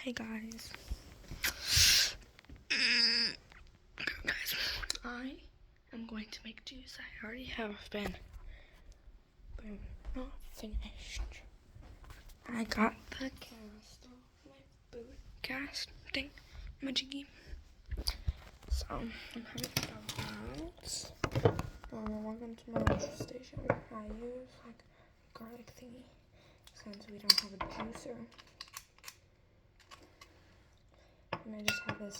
Hey guys. Guys, I am going to make juice. I already have been, but I'm not finished. I got the cast off my boot casting majiggy. So I'm having it out. Welcome to my roast station. I use like a garlic thingy since we don't have a juicer. And I just have this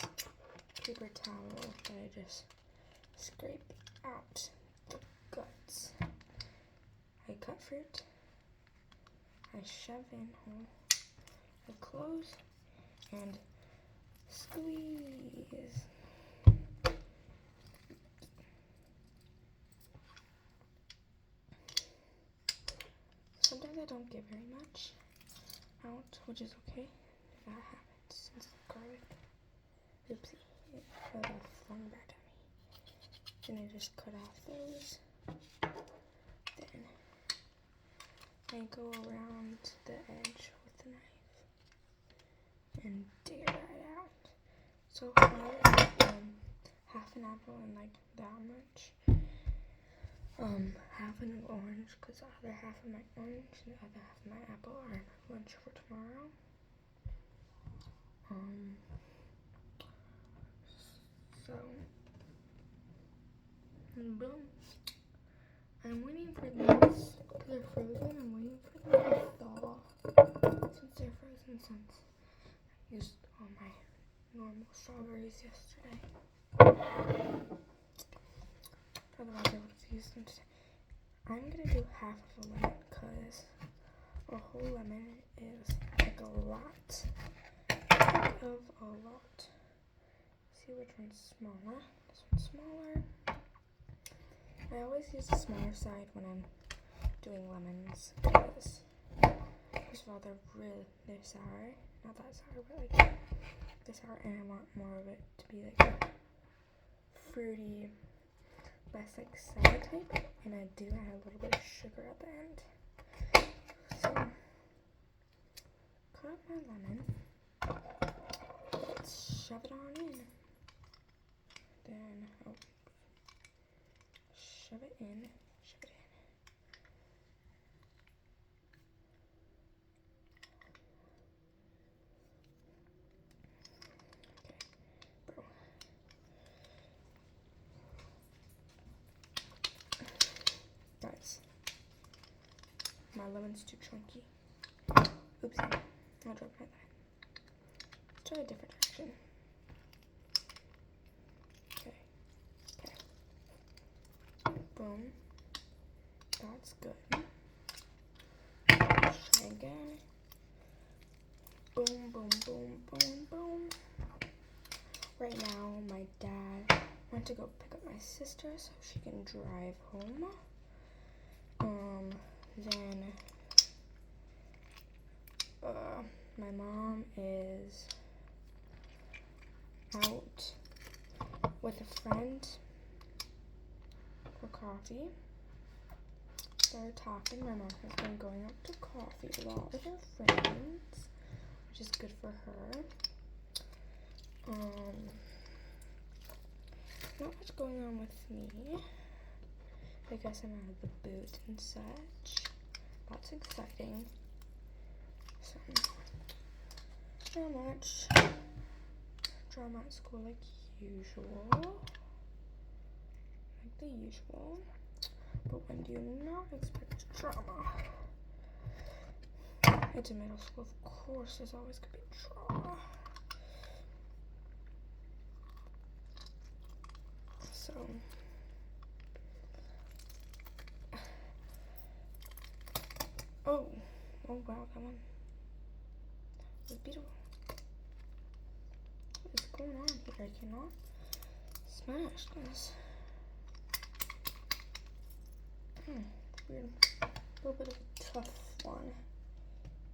paper towel that I just scrape out the guts. I cut fruit, I shove in whole, I close, and squeeze. Sometimes I don't get very much out, which is okay. That happens since the garlic. Oopsie, it flung back at me. Then I just cut off those. Then I go around the edge with the knife and dig it right out. So I half an apple and like that much. Half an orange because the other half of my orange and the other half of my apple are lunch for tomorrow. So, and boom. I'm waiting for these because they're frozen. I'm waiting for them to thaw since they're frozen since I used all my normal strawberries yesterday. Otherwise I would have used them today. I'm going to do half of a lemon because a whole lemon is like a lot of a lot. See which one's smaller. This one's smaller. I always use the smaller side when I'm doing lemons because first of all they're sour. Not that sour, but like they're sour, and I want more of it to be like fruity, less like sour type, and I do add a little bit of sugar at the end. So cut up my lemon. Let's shove it on in. Then shove it in. Okay, bro. Guys, my lemon's too chunky. Oopsie, I dropped my lemon. Let's try a different direction. Okay. Boom. That's good. Let's try again. Boom, boom, boom, boom, boom. Right now, my dad went to go pick up my sister so she can drive home. Then my mom is out with a friend for coffee. They're talking. My mom has been going out to coffee a lot with her friends, which is good for her. Not much going on with me. I guess I'm out of the boot and such. That's exciting. So, not much drama at school like usual. Like the usual. But when do you not expect drama? It's a middle school, of course there's always gonna be drama. So, oh wow, that one was beautiful. What is going on here? I cannot smash this. Weird. A little bit of a tough one.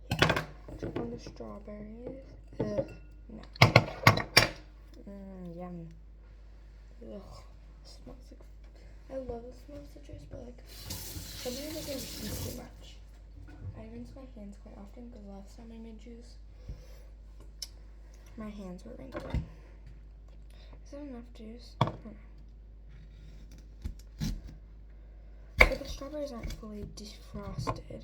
Here, jump on the strawberries. Ugh, no. Yum. Ugh, smells like. I love the smell of citrus, but like sometimes I can eat too much. I rinse my hands quite often because last time I made juice, My hands were wrinkly. Is that enough juice? I don't know. But the strawberries aren't fully defrosted.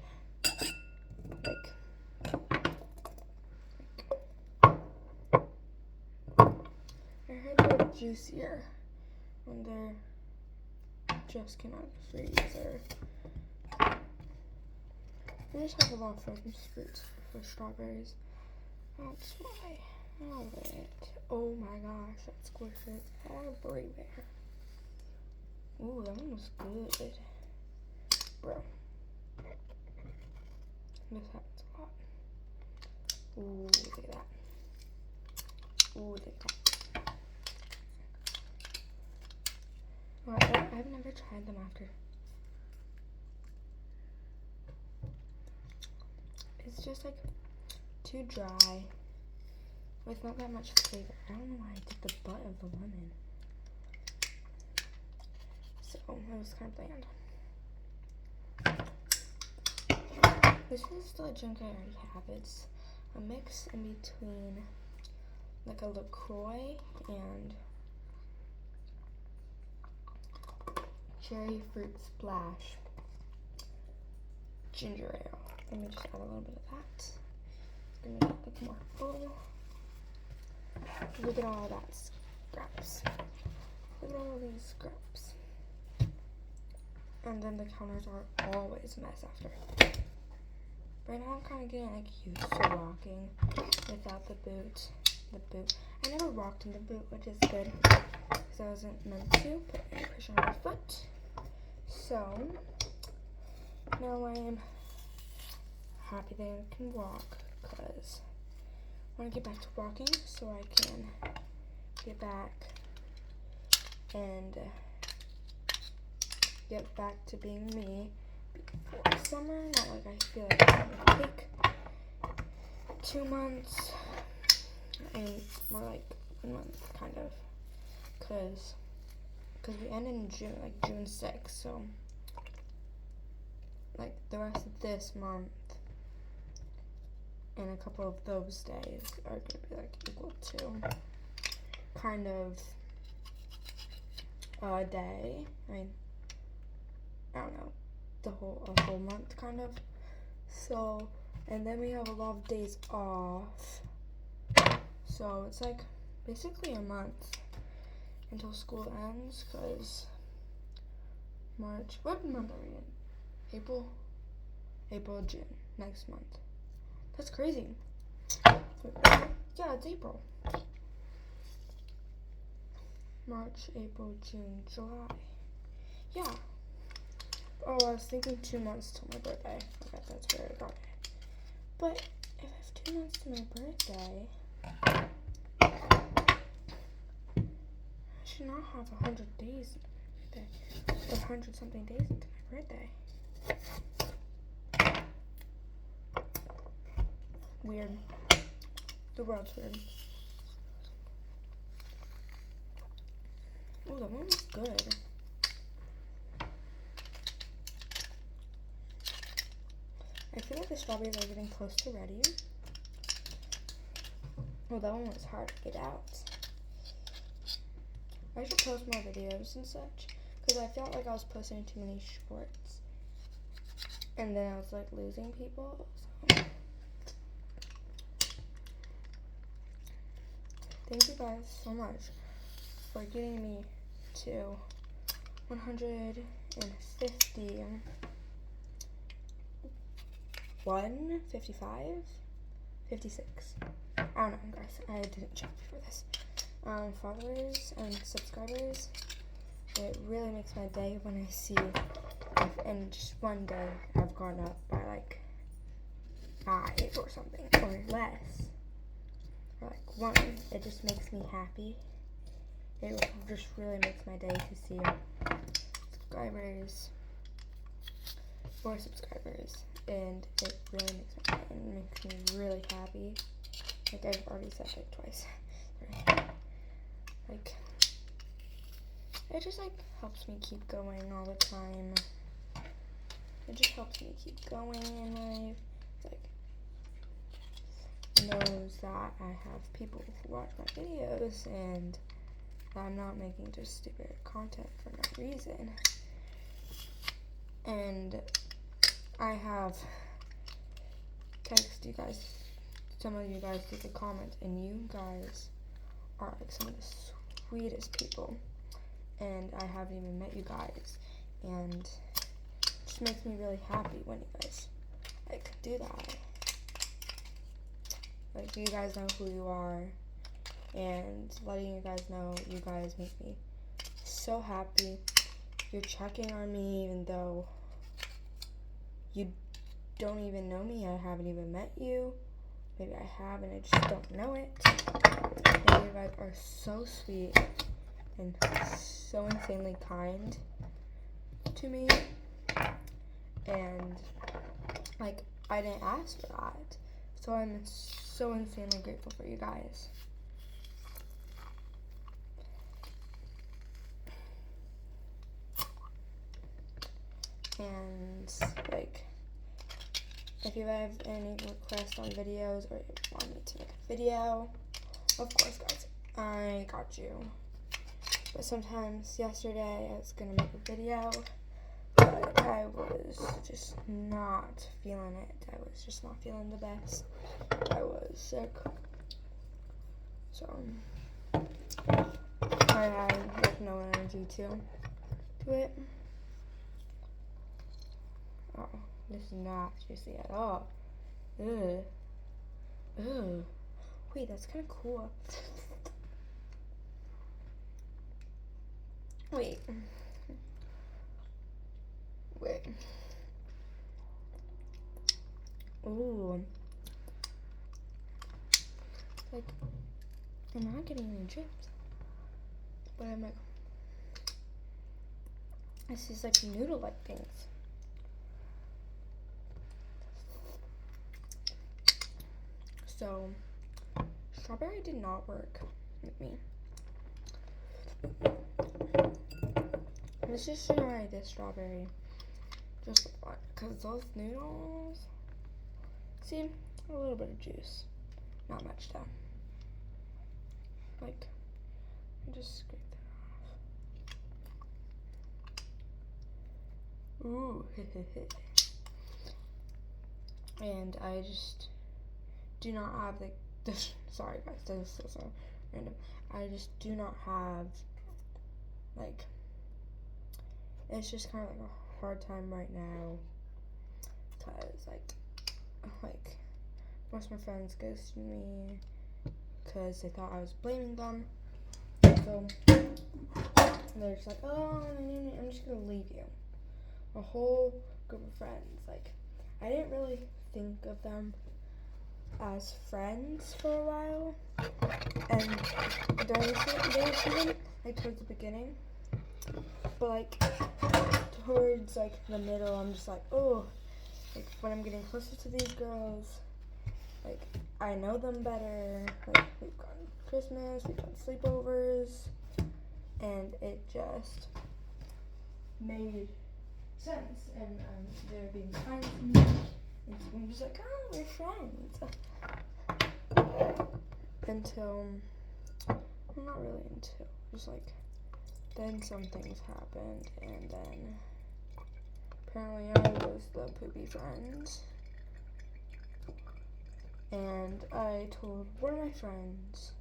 I heard they're juicier when they're just came out of the freezer. I just have a lot of frozen fruits for strawberries. That's why. I love it. Oh my gosh, that squishes everywhere. Ooh, that one was good. Bro. This happens a lot. Ooh, look at that. Ooh, look at that. Well, I've never tried them after. It's just like too dry with not that much flavor. I don't know why I did the butt of the lemon. So it was kind of bland. This is the drink I already have. It's a mix in between like a LaCroix and cherry fruit splash ginger ale. Let me just add a little bit of that. It's gonna make it look more full. Look at all that scraps. Look at all these scraps. And then the counters are always a mess after. Right now I'm kind of getting like used to walking without the boot. I never walked in the boot, which is good because I wasn't meant to put any pressure on my foot. So now I am happy that I can walk because I want to get back to walking so I can get back and get back to being me before summer. Not like I feel like it's going to take 2 months, and more like 1 month kind of, because we end in June, like June 6th, so like the rest of this month and a couple of those days are going to be like equal to kind of a day. I mean, I don't know, a whole month kind of. So, and then we have a lot of days off. So it's like basically a month until school ends, because March, what month are we in? April, June, next month. That's crazy. Yeah, it's April. March, April, June, July. Yeah. Oh, I was thinking 2 months till my birthday. Okay, that's where I got it. But if I have 2 months to my birthday, I should not have 100 days into my birthday. Or 100 something days into my birthday. Weird. The world's weird. Oh, that one was good. I feel like the strawberries are getting close to ready. Oh, that one was hard to get out. I should post more videos and such, because I felt like I was posting too many shorts. And then I was like losing people. So. Thank you guys so much for getting me to 150, 55, 56. I don't know, guys. I didn't check before this. Followers and subscribers. It really makes my day when I see if in just one day I've gone up by like 5 or something, or less, or like 1. It just makes me happy. It just really makes my day to see subscribers, 4 subscribers, and it really makes my day and makes me really happy. Like I've already said it twice. Like, it just like helps me keep going all the time. It just helps me keep going in life. Like, knows that I have people who watch my videos and I'm not making just stupid content for no reason. And I have text you guys, some of you guys leave a comment, and you guys are like some of the sweetest people, and I haven't even met you guys, and it just makes me really happy when you guys like do that. Like, you guys know who you are, and letting you guys know, you guys make me so happy. You're checking on me even though you don't even know me. I haven't even met you. Maybe I have and I just don't know it. And you guys are so sweet and so insanely kind to me. And like, I didn't ask for that. So I'm so insanely grateful for you guys. And like, if you have any requests on videos or you want me to make a video, of course guys, I got you. But sometimes yesterday I was gonna make a video, but I was just not feeling it. I was just not feeling the best. I was sick. So I had like no energy to do it. Oh, this is not juicy at all. Ugh. Ugh. Wait, that's kind of cool. Wait. Wait. Ooh. Like, I'm not getting any chips. But I'm like, this is like noodle-like things. So, strawberry did not work with me. Let's just try this strawberry. Just because those noodles, see, a little bit of juice. Not much though. Like, just scrape that off. Ooh, and I just do not have the sorry guys, this is so random. I just do not have, like, it's just kind of like a hard time right now, because like most of my friends ghosted me because they thought I was blaming them. So they're just like, oh, I'm just gonna leave you. A whole group of friends. Like, I didn't really think of them as friends for a while, and during the season, like towards the beginning, but like towards like the middle, I'm just like, oh, like when I'm getting closer to these girls, like I know them better. Like, we've gone Christmas, we've done sleepovers, and it just made sense, and they're being kind to me, and I'm just like, oh, we're friends. Until, well, not really until, just like, then some things happened, and then apparently I was the poopy friend, and I told one of my friends,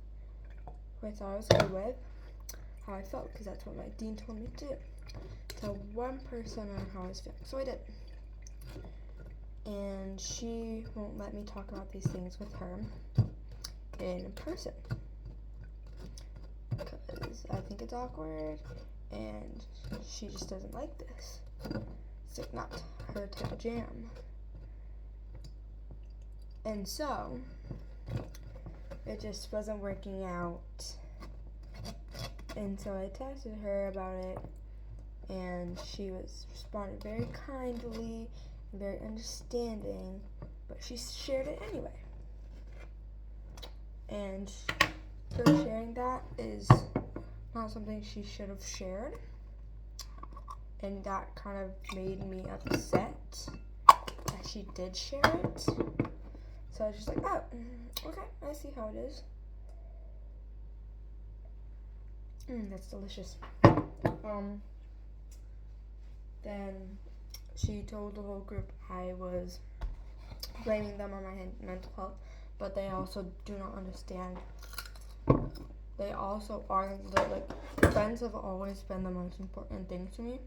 who I thought I was good with, how I felt, because that's what my dean told me to do. Tell one person on how I was feeling, so I did. And she won't let me talk about these things with her in person, because I think it's awkward, and she just doesn't like this. It's like not her type of jam. And so, it just wasn't working out. And so I texted her about it, and she responded very kindly and very understanding, but she shared it anyway. And her sharing that is not something she should have shared, and that kind of made me upset that she did share it. So I was just like, oh, okay, I see how it is. That's delicious. Then she told the whole group I was blaming them on my mental health, but they also do not understand. They also are like friends have always been the most important thing to me.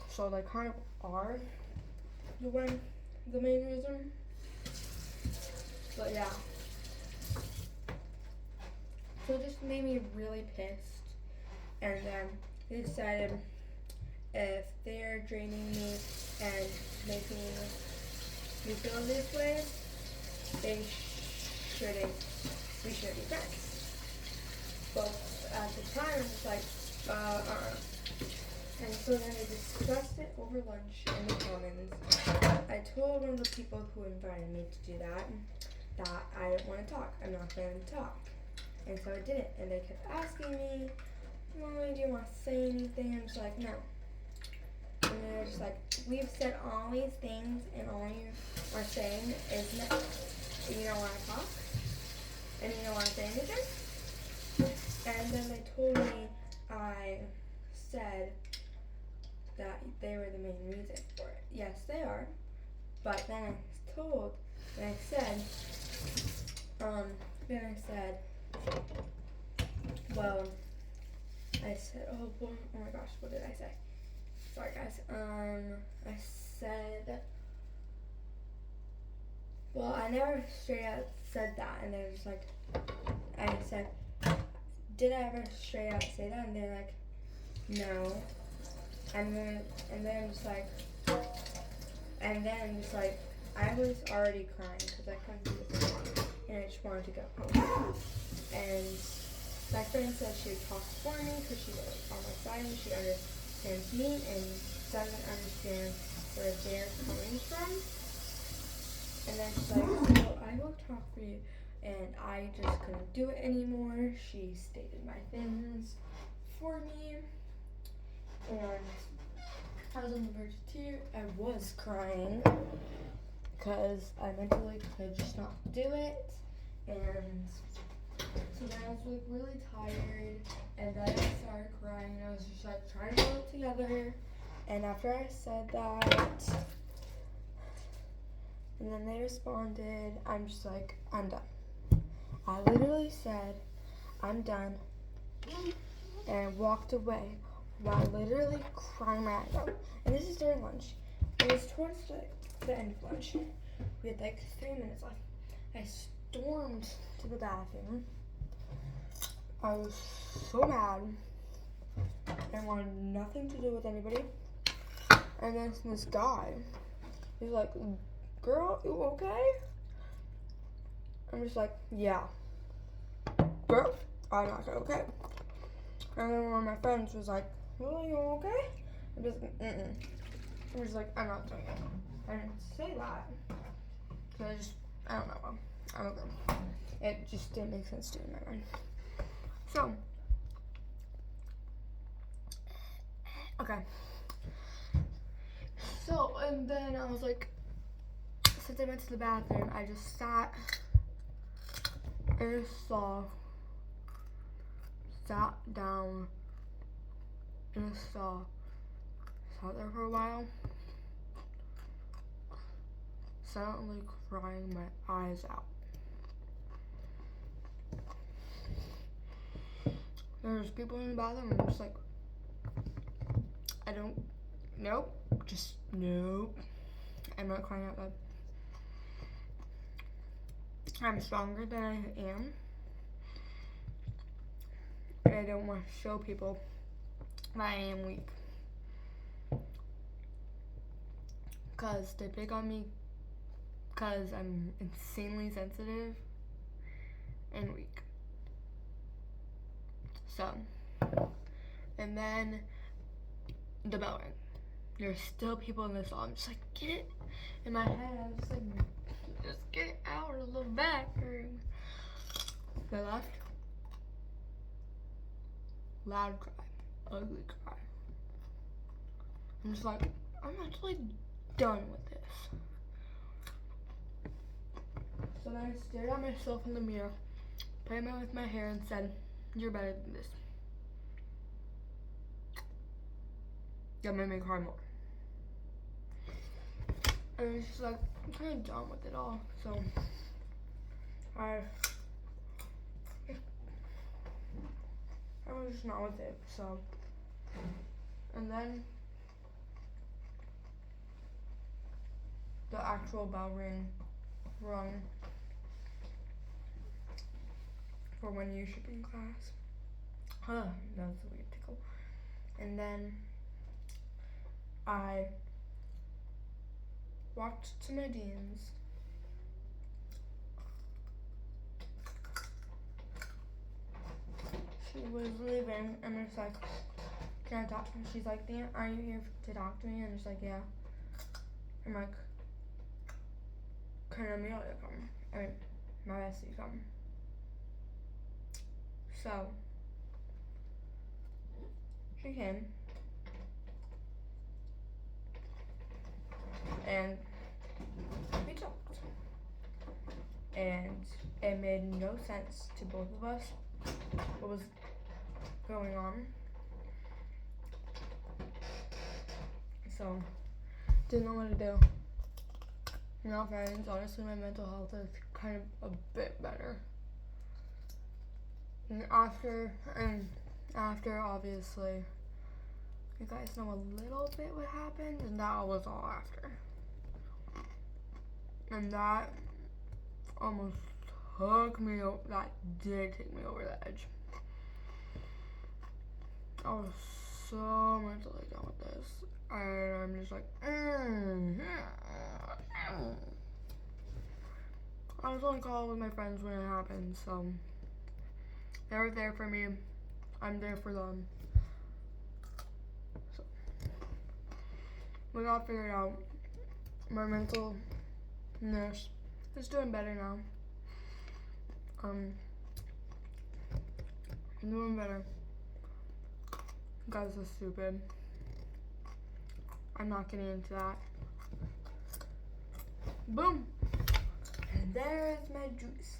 So they kind of are the main reason. But yeah. So it just made me really pissed. And then they decided if they're draining me and making me feel this way, they shouldn't. We shouldn't be friends. But at the time, it's like, And so then I discussed it over lunch in the Commons. I told one of the people who invited me to do that I don't want to talk. I'm not going to talk. And so I didn't. And they kept asking me, Molly, do you want to say anything? I'm just like, no. And they're just like, we've said all these things and all you are saying is no. You don't want to talk? And you don't want to say anything? And then they told me I said that they were the main reason for it. Yes, they are. But then I said, oh my gosh, what did I say? Sorry guys. I said, well, I never straight out said that, and they're just like, I said, did I ever straight out say that? And they're like, no. And then just like, I was already crying because I couldn't do this anymore, and I just wanted to go home. And my friend said she would talk for me because she's on my side and she understands me and doesn't understand where they're coming from. And then she's like, so I will talk for you. And I just couldn't do it anymore. She stated my things for me. And I was on the verge of tears. I was crying because I mentally could just not do it. And so then I was like really tired. And then I started crying. And I was just like trying to hold it together. And after I said that, and then they responded, I'm just like, I'm done. I literally said, I'm done, and walked away while literally crying my eyes out. And this is during lunch. It was towards the end of lunch. We had like 3 minutes left. I stormed to the bathroom. I was so mad and wanted nothing to do with anybody. And then this guy, he's like, girl, you okay? I'm just like, yeah. Girl, I'm not okay. And then one of my friends was like, well, you okay? I'm just like, I'm just like, I'm not doing it. I didn't say that. Because I don't know. I'm okay. It just didn't make sense to me in my mind. So, okay. So, and then I was like, since I went to the bathroom, I just sat in a stall, sat down in a stall, sat there for a while, silently crying my eyes out. There's people in the bathroom and I'm just like, nope, I'm not crying out loud. I'm stronger than I am. And I don't want to show people that I am weak. Because they pick on me because I'm insanely sensitive and weak. So, and then the bell rang. There's still people in the stall. I'm just like, get it in my head. I'm just like, just get out of the bathroom. They left. Loud cry, ugly cry. I'm just like, I'm actually done with this. So then I stared at myself in the mirror, played with my hair and said, You're better than this. That made me cry more. And it's just like, I'm kind of done with it all. So, I was just not with it. So, and then the actual bell rung for when you should be in class. Huh, that was a weird tickle. And then I walked to Nadine's. She was leaving, and it's like, can I talk? And she's like, are you here to talk to me? And it's like, yeah. I'm like, can Amelia come? I mean, my bestie come. So, she came. And we talked. And it made no sense to both of us what was going on. So, didn't know what to do. Now, friends, honestly, my mental health is kind of a bit better. And after, obviously, you guys know a little bit what happened, and that was all after. And that almost took me over, that did take me over the edge. I was so mentally done with this. And I'm just like, I was on call with my friends when it happened, so they were there for me. I'm there for them. So we got figured out. My mental nurse is doing better now. I'm doing better. You guys are stupid. I'm not getting into that. Boom. And there's my juice.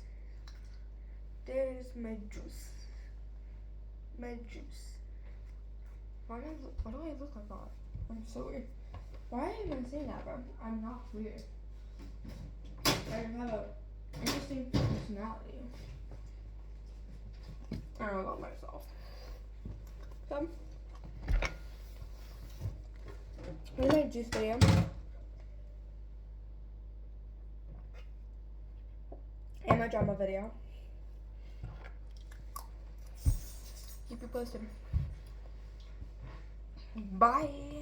There's my juice. My juice. Why do I look like that? I'm so weird. Why are you even saying that, bro? I'm not weird. I have an interesting personality. I don't know about myself. So, here's my juice video. And my drama video. Keep you posted. Bye.